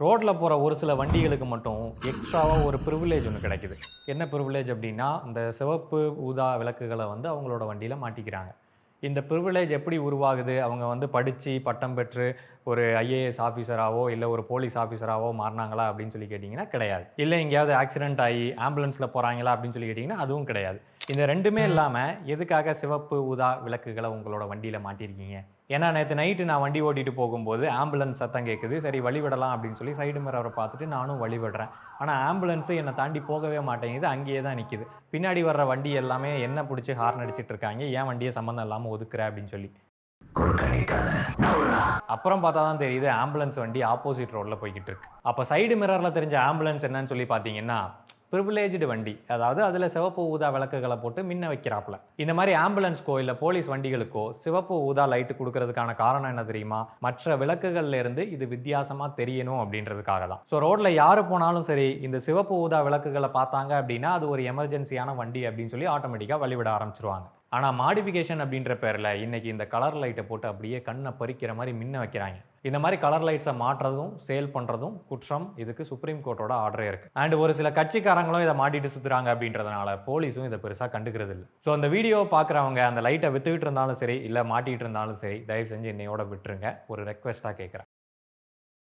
ரோட்ல போற ஒரு சில வண்டிகளுக்கு மட்டும் எக்ஸ்ட்ராவா ஒரு பிரிவிலேஜ் ஒண்ணு கிடைக்குது. என்ன பிரிவிலேஜ் அப்டின்னா, இந்த சிவப்பு, ஊதா விளக்குகள வந்து அவங்களோட வண்டியில மாட்டிக்கிறாங்க. இந்த பிரிவிலேஜ் எப்படி உருவாகுது? அவங்க வந்து படிச்சு, பட்டம் பெற்று ஒரு ஐஏஎஸ் ஆஃபீசராவோ, இல்ல ஒரு போலீஸ் ஆஃபீசராவோ மாறுனாங்களா அப்படின்னு சொல்லி கேட்டீங்கன்னா, கிடையாது. இல்ல எங்கேயாவது ஆக்சிடென்ட் ஆயி ஆம்புலன்ஸ்ல போறாங்களா அப்படின்னு சொல்லி கேட்டீங்கன்னா, அதுவும் கிடையாது. இந்த 2மே இல்லாம எதுக்காக சிவப்பு, ஊதா விளக்குகள உங்களோட வண்டியில மாட்டியிருக்கீங்க? ஏன்னா நேத்து நைட்டு நான் வண்டி ஓட்டிட்டு போகும்போது ஆம்புலன்ஸ் சத்தம் கேட்குது. சரி வழி விடலாம் அப்படின்னு சொல்லி சைடு மிரர பார்த்துட்டு நானும் வழி விடுறேன். ஆனா ஆம்புலன்ஸ் என்ன தாண்டி போகவே மாட்டேங்குது. அங்கேயே தான் நிக்குது. பின்னாடி வர்ற வண்டி எல்லாமே என்ன புடிச்சு ஹார்ன் அடிச்சிட்டு இருக்காங்க. ஏன் வண்டிய சம்மந்தம் இல்லாம ஒதுக்குற அப்படின்னு சொல்லி. அப்புறம் பார்த்தா தான் தெரியுது ஆம்புலன்ஸ் வண்டி ஆப்போசிட் ரோட்ல போய்க்கிட்டு இருக்கு. அப்ப சைடு மிரர்ல தெரிஞ்ச ஆம்புலன்ஸ் என்னன்னு சொல்லி பார்த்தீங்கன்னா, பிரிவிலேஜ்டு வண்டி. அதாவது அதுல சிவப்பு, ஊதா விளக்குகள போட்டு மின்ன வைக்கிறாப்ல. இந்த மாரி ஆம்புலன்ஸ்க்கோ, இல்ல போலீஸ் வண்டிகளுக்கோ சிவப்பு, ஊதா லைட் குடுக்கறதுக்கான காரணம் என்ன தெரியுமா? மற்ற விளக்குகள்ல இருந்து இது வித்தியாசமா தெரியணும் அப்படின்றதுக்காக தான். ஸோ ரோட்ல யாரு போனாலும் சரி, இந்த சிவப்பு, ஊதா விளக்குகள பார்த்தாங்க அப்படின்னா, அது ஒரு எமர்ஜென்சியான வண்டி அப்படின்னு சொல்லி ஆட்டோமேட்டிக்கா வழிவிட ஆரம்பிச்சுருவாங்க. ஆனா மாடிஃபிகேஷன் அப்படின்ற பேர்ல இன்னைக்கு இந்த கலர் லைட்ட போட்டு அப்படியே கண்ண பறிக்கிற மாரி மின்ன வைக்கிறாங்க. இந்த மாரி கலர் லைட்ஸ மாற்றதும், சேல் பண்றதும் குற்றம். இதுக்கு சுப்ரீம் கோர்ட்டோட ஆர்டரே இருக்கு. அண்ட் ஒரு சில கட்சிக்காரங்களும் இத மாட்டிட்டு சுத்துறாங்க அப்படின்றதுனால போலீஸும் இத பெருசா கண்டுக்கிறது இல்ல. ஸோ அந்த வீடியோவ பார்க்குறவங்க அந்த லைட்ட வித்துக்கிட்டு இருந்தாலும் சரி, இல்ல மாட்டிட்டு இருந்தாலும் சரி, தயவு செஞ்சு என்னையோட விட்டுருங்க. ஒரு ரெக்வெஸ்ட்டா கேட்கிறேன்.